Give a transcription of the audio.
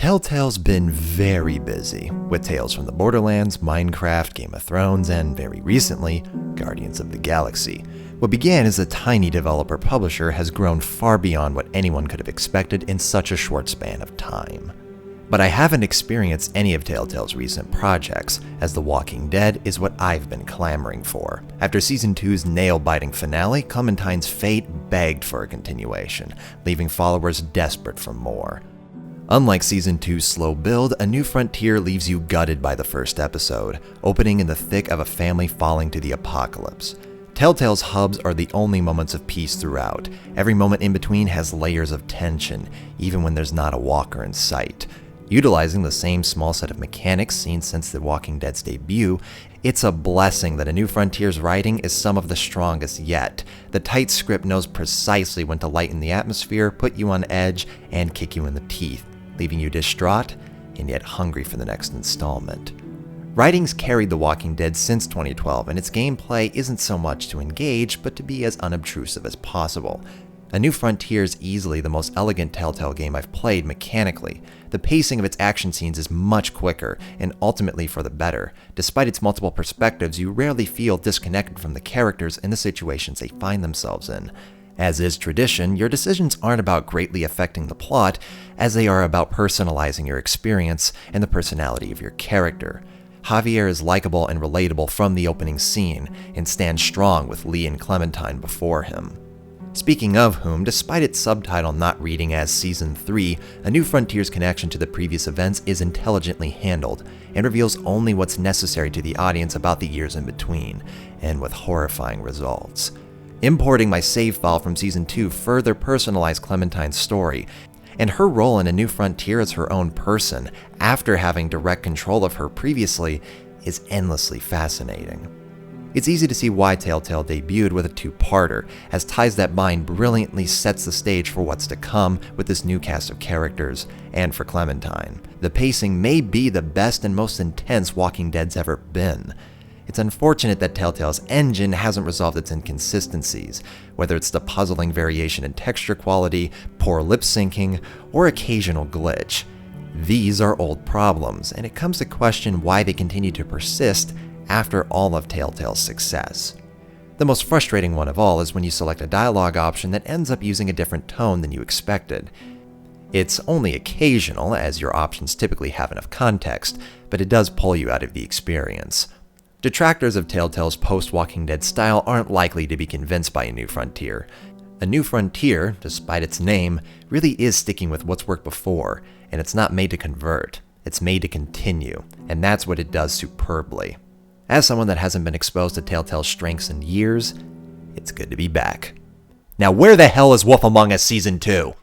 Telltale's been very busy, with tales from the Borderlands, Minecraft, Game of Thrones, and very recently, Guardians of the Galaxy. What began as a tiny developer-publisher has grown far beyond what anyone could have expected in such a short span of time. But I haven't experienced any of Telltale's recent projects, as The Walking Dead is what I've been clamoring for. After Season 2's nail-biting finale, Clementine's fate begged for a continuation, leaving followers desperate for more. Unlike Season 2's slow build, A New Frontier leaves you gutted by the first episode, opening in the thick of a family falling to the apocalypse. Telltale's hubs are the only moments of peace throughout. Every moment in between has layers of tension, even when there's not a walker in sight. Utilizing the same small set of mechanics seen since The Walking Dead's debut, it's a blessing that A New Frontier's writing is some of the strongest yet. The tight script knows precisely when to lighten the atmosphere, put you on edge, and kick you in the teeth, leaving you distraught and yet hungry for the next installment. Writing's carried The Walking Dead since 2012, and its gameplay isn't so much to engage, but to be as unobtrusive as possible. A New Frontier is easily the most elegant Telltale game I've played mechanically. The pacing of its action scenes is much quicker, and ultimately for the better. Despite its multiple perspectives, you rarely feel disconnected from the characters and the situations they find themselves in. As is tradition, your decisions aren't about greatly affecting the plot, as they are about personalizing your experience and the personality of your character. Javier is likable and relatable from the opening scene, and stands strong with Lee and Clementine before him. Speaking of whom, despite its subtitle not reading as Season 3, A New Frontier's connection to the previous events is intelligently handled, and reveals only what's necessary to the audience about the years in between, and with horrifying results. Importing my save file from Season 2 further personalized Clementine's story, and her role in A New Frontier as her own person, after having direct control of her previously, is endlessly fascinating. It's easy to see why Telltale debuted with a two-parter, as Ties That Bind brilliantly sets the stage for what's to come with this new cast of characters, and for Clementine. The pacing may be the best and most intense Walking Dead's ever been. It's unfortunate that Telltale's engine hasn't resolved its inconsistencies, whether it's the puzzling variation in texture quality, poor lip syncing, or occasional glitch. These are old problems, and it comes to question why they continue to persist after all of Telltale's success. The most frustrating one of all is when you select a dialogue option that ends up using a different tone than you expected. It's only occasional, as your options typically have enough context, but it does pull you out of the experience. Detractors of Telltale's post-Walking Dead style aren't likely to be convinced by A New Frontier. A New Frontier, despite its name, really is sticking with what's worked before, and it's not made to convert, it's made to continue, and that's what it does superbly. As someone that hasn't been exposed to Telltale's strengths in years, it's good to be back. Now where the hell is Wolf Among Us Season 2?